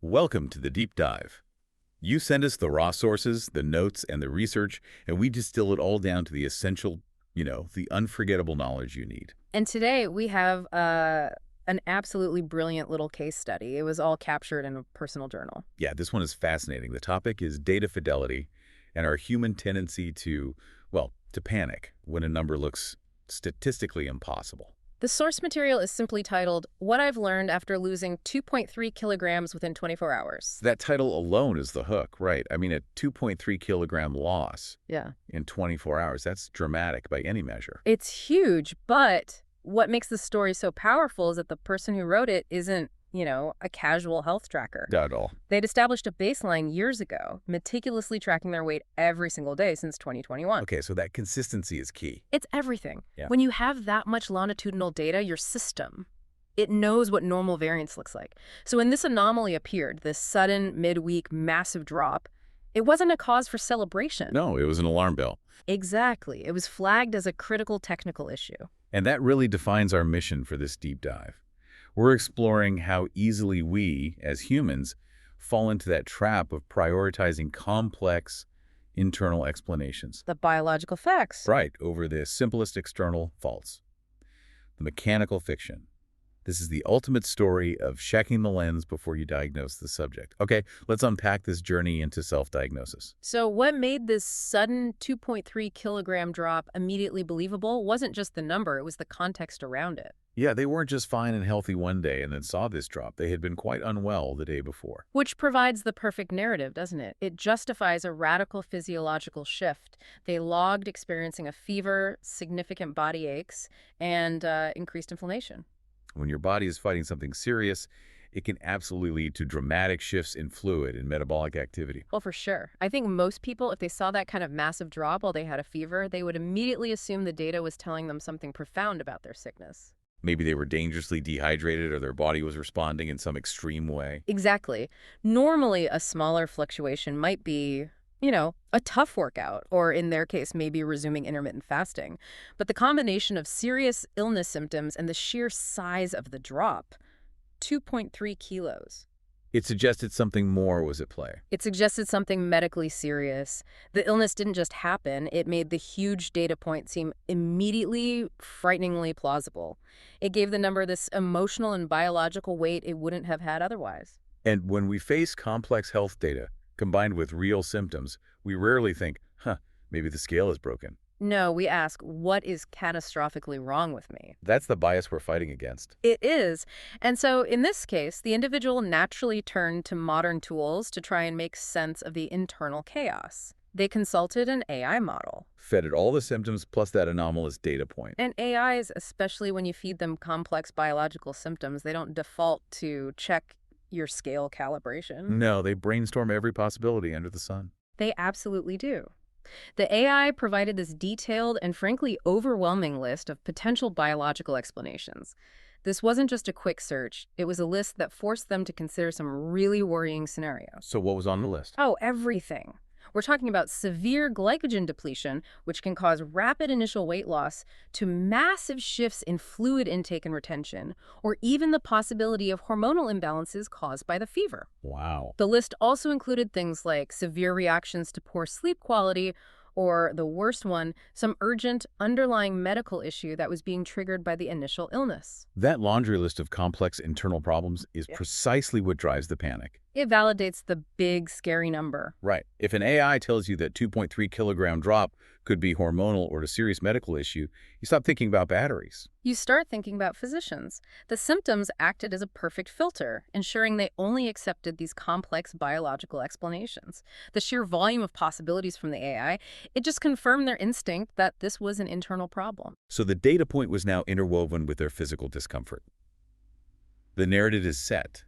Welcome to the deep dive. You send us the raw sources, the notes, and the research, and we distill it all down to the essential, the unforgettable knowledge you need. And today we have an absolutely brilliant little case study. It was all captured in a personal journal. Yeah, this one is fascinating. The topic is data fidelity and our human tendency to panic when a number looks statistically impossible. The source material is simply titled, "What I've Learned After Losing 2.3 Kilograms Within 24 Hours." That title alone is the hook, right? I mean, a 2.3 kilogram loss Yeah. in 24 hours, that's dramatic by any measure. It's huge, but what makes the story so powerful is that the person who wrote it isn't, a casual health tracker. Not at all. They'd established a baseline years ago, meticulously tracking their weight every single day since 2021. Okay, so that consistency is key. It's everything. Yeah. When you have that much longitudinal data, your system, it knows what normal variance looks like. So when this anomaly appeared, this sudden midweek massive drop, it wasn't a cause for celebration. No, it was an alarm bell. Exactly. It was flagged as a critical technical issue. And that really defines our mission for this deep dive. We're exploring how easily we, as humans, fall into that trap of prioritizing complex internal explanations. The biological facts. Right, over the simplest external faults. The mechanical fiction. This is the ultimate story of checking the lens before you diagnose the subject. Okay, let's unpack this journey into self-diagnosis. So what made this sudden 2.3 kilogram drop immediately believable wasn't just the number, it was the context around it. Yeah, they weren't just fine and healthy one day and then saw this drop. They had been quite unwell the day before. Which provides the perfect narrative, doesn't it? It justifies a radical physiological shift. They logged experiencing a fever, significant body aches, and increased inflammation. When your body is fighting something serious, it can absolutely lead to dramatic shifts in fluid and metabolic activity. Well, for sure. I think most people, if they saw that kind of massive drop while they had a fever, they would immediately assume the data was telling them something profound about their sickness. Maybe they were dangerously dehydrated or their body was responding in some extreme way. Exactly. Normally, a smaller fluctuation might be, a tough workout, or in their case, maybe resuming intermittent fasting. But the combination of serious illness symptoms and the sheer size of the drop, 2.3 kilos. It suggested something more was at play. It suggested something medically serious. The illness didn't just happen, it made the huge data point seem immediately, frighteningly plausible. It gave the number this emotional and biological weight it wouldn't have had otherwise. And when we face complex health data combined with real symptoms, we rarely think, maybe the scale is broken. No, we ask, what is catastrophically wrong with me? That's the bias we're fighting against. It is. And so in this case, the individual naturally turned to modern tools to try and make sense of the internal chaos. They consulted an AI model. Fed it all the symptoms plus that anomalous data point. And AIs, especially when you feed them complex biological symptoms, they don't default to check your scale calibration. No, they brainstorm every possibility under the sun. They absolutely do. The AI provided this detailed and frankly overwhelming list of potential biological explanations. This wasn't just a quick search, it was a list that forced them to consider some really worrying scenarios. So what was on the list? Oh, everything. We're talking about severe glycogen depletion, which can cause rapid initial weight loss, to massive shifts in fluid intake and retention, or even the possibility of hormonal imbalances caused by the fever. Wow. The list also included things like severe reactions to poor sleep quality, or the worst one, some urgent underlying medical issue that was being triggered by the initial illness. That laundry list of complex internal problems is precisely what drives the panic. It validates the big, scary number. Right. If an AI tells you that 2.3 kilogram drop could be hormonal or a serious medical issue, you stop thinking about batteries. You start thinking about physicians. The symptoms acted as a perfect filter, ensuring they only accepted these complex biological explanations. The sheer volume of possibilities from the AI, it just confirmed their instinct that this was an internal problem. So the data point was now interwoven with their physical discomfort. The narrative is set.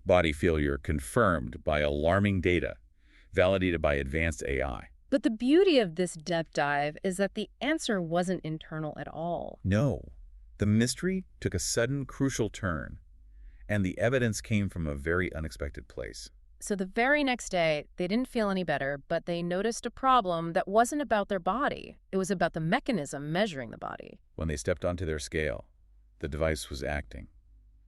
Body failure confirmed by alarming data, validated by advanced AI. But the beauty of this depth dive is that the answer wasn't internal at all. No, the mystery took a sudden, crucial turn, and the evidence came from a very unexpected place. So the very next day, they didn't feel any better, but they noticed a problem that wasn't about their body. It was about the mechanism measuring the body. When they stepped onto their scale, the device was acting.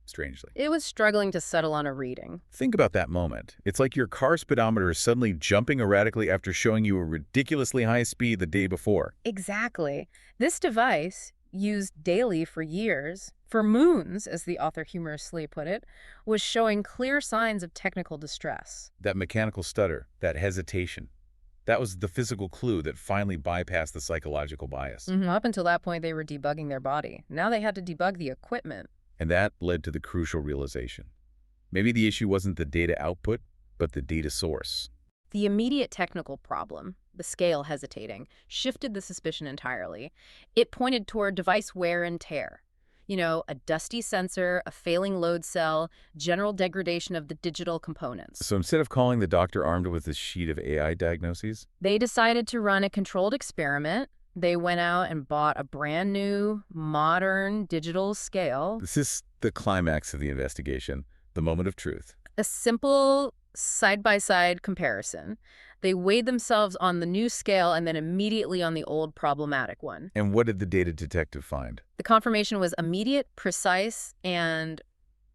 strangely. It was struggling to settle on a reading. Think about that moment. It's like your car speedometer is suddenly jumping erratically after showing you a ridiculously high speed the day before. Exactly. This device, used daily for years, for moons, as the author humorously put it, was showing clear signs of technical distress. That mechanical stutter, that hesitation, that was the physical clue that finally bypassed the psychological bias. Up until that point, they were debugging their body. Now they had to debug the equipment. And that led to the crucial realization. Maybe the issue wasn't the data output, but the data source. The immediate technical problem, the scale hesitating, shifted the suspicion entirely. It pointed toward device wear and tear. You know, a dusty sensor, a failing load cell, general degradation of the digital components. So instead of calling the doctor armed with a sheet of AI diagnoses, They decided to run a controlled experiment. They went out and bought a brand new, modern digital scale. this is the climax of the investigation, the moment of truth. A simple side-by-side comparison. They weighed themselves on the new scale and then immediately on the old problematic one. And what did the data detective find? The confirmation was immediate, precise, and,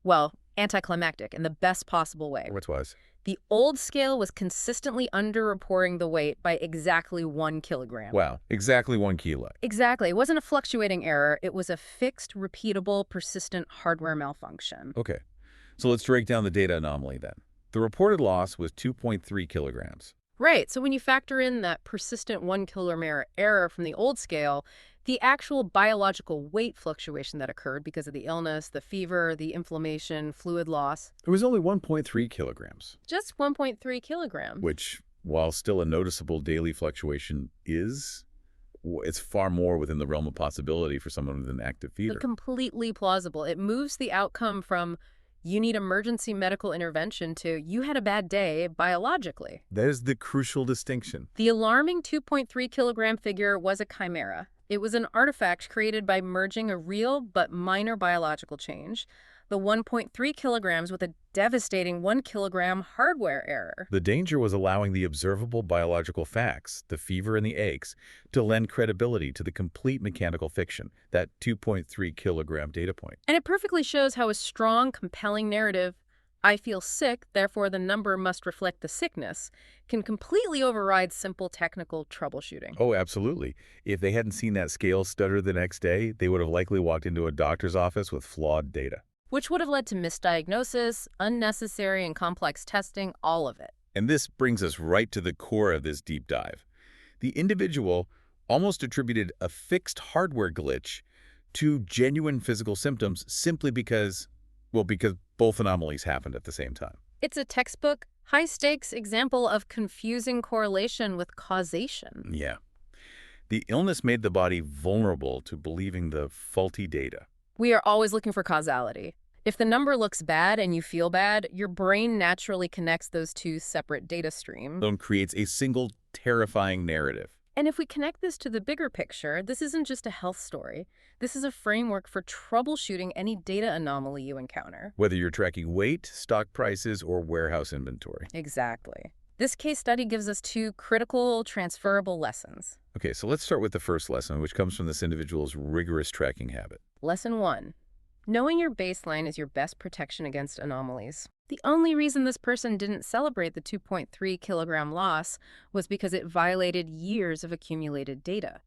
well, anticlimactic in the best possible way. Which was? The old scale was consistently underreporting the weight by exactly 1 kilogram. Wow, exactly 1 kilo. Exactly. It wasn't a fluctuating error. It was a fixed, repeatable, persistent hardware malfunction. Okay, so let's break down the data anomaly then. The reported loss was 2.3 kilograms. Right. So when you factor in that persistent 1 kilogram error from the old scale, the actual biological weight fluctuation that occurred because of the illness, the fever, the inflammation, fluid loss, It was only 1.3 kilograms, just 1.3 kilograms. which, while still a noticeable daily fluctuation it's far more within the realm of possibility for someone with an active fever. Completely plausible. It moves the outcome from you need emergency medical intervention to you had a bad day biologically. That is the crucial distinction. The alarming 2.3 kilogram figure was a chimera. It was an artifact created by merging a real but minor biological change, the 1.3 kilograms with a devastating 1 kilogram hardware error. The danger was allowing the observable biological facts, the fever and the aches, to lend credibility to the complete mechanical fiction, that 2.3 kilogram data point. And it perfectly shows how a strong, compelling narrative, I feel sick, therefore the number must reflect the sickness, can completely override simple technical troubleshooting. Oh, absolutely. If they hadn't seen that scale stutter the next day, they would have likely walked into a doctor's office with flawed data. Which would have led to misdiagnosis, unnecessary and complex testing, all of it. And this brings us right to the core of this deep dive. The individual almost attributed a fixed hardware glitch to genuine physical symptoms simply because both anomalies happened at the same time. It's a textbook, high-stakes example of confusing correlation with causation. Yeah. The illness made the body vulnerable to believing the faulty data. We are always looking for causality. If the number looks bad and you feel bad, your brain naturally connects those two separate data streams. And creates a single terrifying narrative. And if we connect this to the bigger picture, this isn't just a health story. This is a framework for troubleshooting any data anomaly you encounter. Whether you're tracking weight, stock prices, or warehouse inventory. Exactly. This case study gives us two critical, transferable lessons. Okay, so let's start with the first lesson, which comes from this individual's rigorous tracking habit. Lesson 1. Knowing your baseline is your best protection against anomalies. The only reason this person didn't celebrate the 2.3 kilogram loss was because it violated years of accumulated data.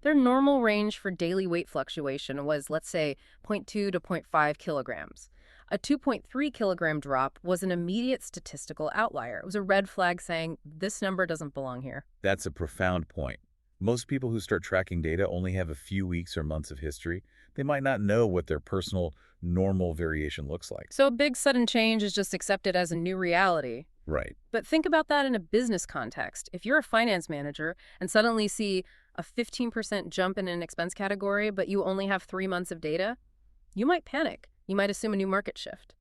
Their normal range for daily weight fluctuation was, let's say, 0.2 to 0.5 kilograms. A 2.3 kilogram drop was an immediate statistical outlier. It was a red flag saying, this number doesn't belong here. That's a profound point. Most people who start tracking data only have a few weeks or months of history. They might not know what their personal normal variation looks like. So a big sudden change is just accepted as a new reality. Right. But think about that in a business context. If you're a finance manager and suddenly see a 15% jump in an expense category, but you only have 3 months of data, you might panic. You might assume a new market shift.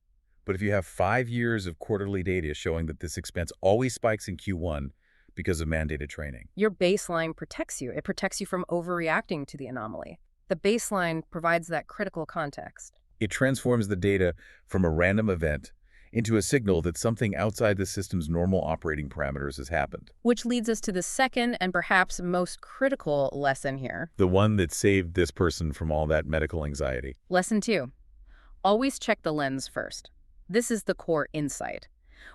But if you have 5 years of quarterly data showing that this expense always spikes in Q1 because of mandated training, your baseline protects you. It protects you from overreacting to the anomaly. The baseline provides that critical context. it transforms the data from a random event into a signal that something outside the system's normal operating parameters has happened. Which leads us to the second and perhaps most critical lesson here. The one that saved this person from all that medical anxiety. Lesson 2. Always check the lens first. This is the core insight.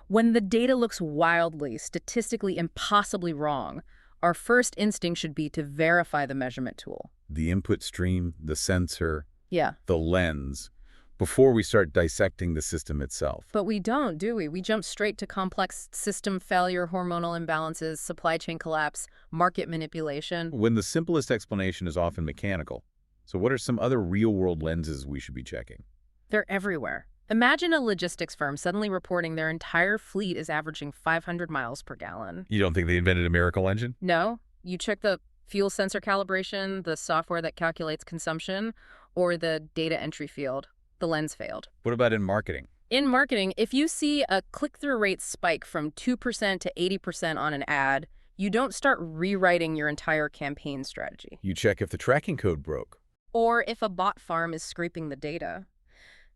When the data looks wildly, statistically impossibly wrong, our first instinct should be to verify the measurement tool. The input stream, the sensor, Yeah. the lens, before we start dissecting the system itself. But we don't, do we? We jump straight to complex system failure, hormonal imbalances, supply chain collapse, market manipulation. When the simplest explanation is often mechanical. So what are some other real-world lenses we should be checking? They're everywhere. Imagine a logistics firm suddenly reporting their entire fleet is averaging 500 miles per gallon. You don't think they invented a miracle engine? No, you check the fuel sensor calibration, the software that calculates consumption, or the data entry field. The lens failed. What about in marketing? In marketing, if you see a click-through rate spike from 2% to 80% on an ad, you don't start rewriting your entire campaign strategy. You check if the tracking code broke. Or if a bot farm is scraping the data.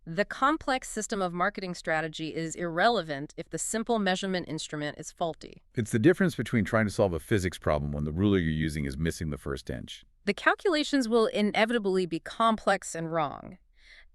The complex system of marketing strategy is irrelevant if the simple measurement instrument is faulty. It's the difference between trying to solve a physics problem when the ruler you're using is missing the first inch. The calculations will inevitably be complex and wrong.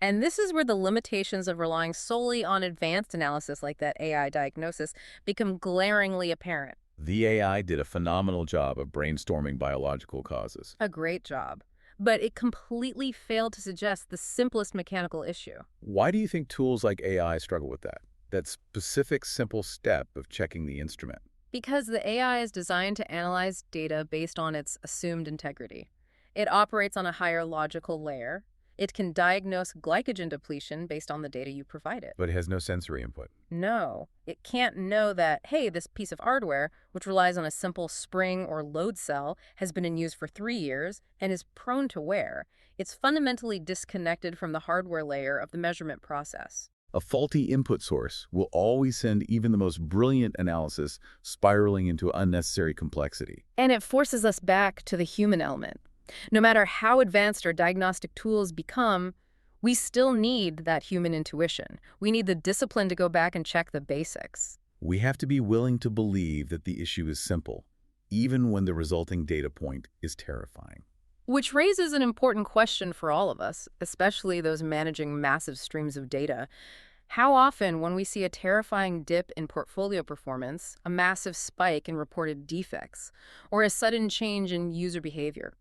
And this is where the limitations of relying solely on advanced analysis like that AI diagnosis become glaringly apparent. The AI did a phenomenal job of brainstorming biological causes. A great job. But it completely failed to suggest the simplest mechanical issue. Why do you think tools like AI struggle with that? That specific, simple step of checking the instrument. Because the AI is designed to analyze data based on its assumed integrity. It operates on a higher logical layer. It can diagnose glycogen depletion based on the data you provide it. But it has no sensory input. No, it can't know that, hey, this piece of hardware, which relies on a simple spring or load cell, has been in use for 3 years and is prone to wear. It's fundamentally disconnected from the hardware layer of the measurement process. A faulty input source will always send even the most brilliant analysis spiraling into unnecessary complexity. And it forces us back to the human element. No matter how advanced our diagnostic tools become, we still need that human intuition. We need the discipline to go back and check the basics. We have to be willing to believe that the issue is simple, even when the resulting data point is terrifying. Which raises an important question for all of us, especially those managing massive streams of data. How often, when we see a terrifying dip in portfolio performance, a massive spike in reported defects, or a sudden change in user behavior,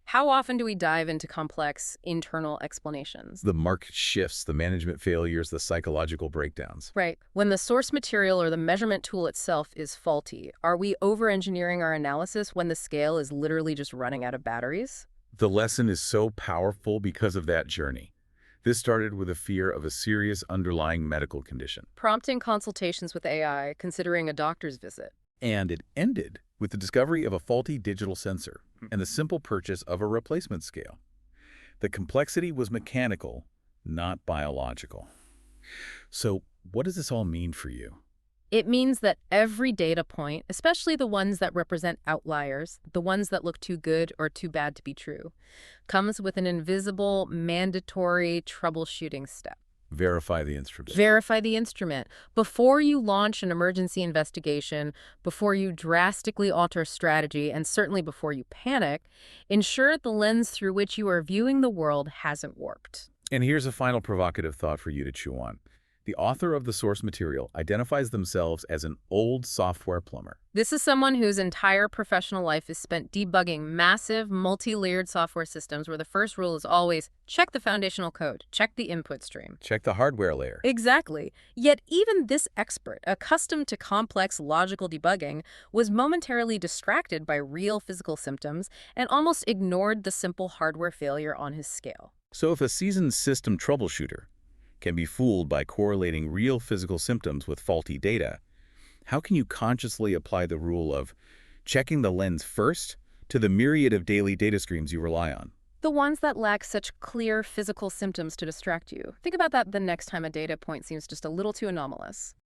how often do we dive into complex internal explanations? The market shifts, the management failures, the psychological breakdowns. Right. When the source material or the measurement tool itself is faulty, are we over-engineering our analysis when the scale is literally just running out of batteries? The lesson is so powerful because of that journey. This started with a fear of a serious underlying medical condition. Prompting consultations with AI, considering a doctor's visit. And it ended with the discovery of a faulty digital sensor and the simple purchase of a replacement scale. The complexity was mechanical, not biological. So what does this all mean for you? It means that every data point, especially the ones that represent outliers, the ones that look too good or too bad to be true, comes with an invisible, mandatory troubleshooting step. Verify the instrument. Verify the instrument. Before you launch an emergency investigation, before you drastically alter strategy, and certainly before you panic, ensure the lens through which you are viewing the world hasn't warped. And here's a final provocative thought for you to chew on. The author of the source material identifies themselves as an old software plumber. This is someone whose entire professional life is spent debugging massive, multi-layered software systems where the first rule is always check the foundational code, check the input stream. Check the hardware layer. Exactly. Yet even this expert, accustomed to complex logical debugging, was momentarily distracted by real physical symptoms and almost ignored the simple hardware failure on his scale. So if a seasoned system troubleshooter can be fooled by correlating real physical symptoms with faulty data, how can you consciously apply the rule of checking the lens first to the myriad of daily data streams you rely on? The ones that lack such clear physical symptoms to distract you. Think about that the next time a data point seems just a little too anomalous.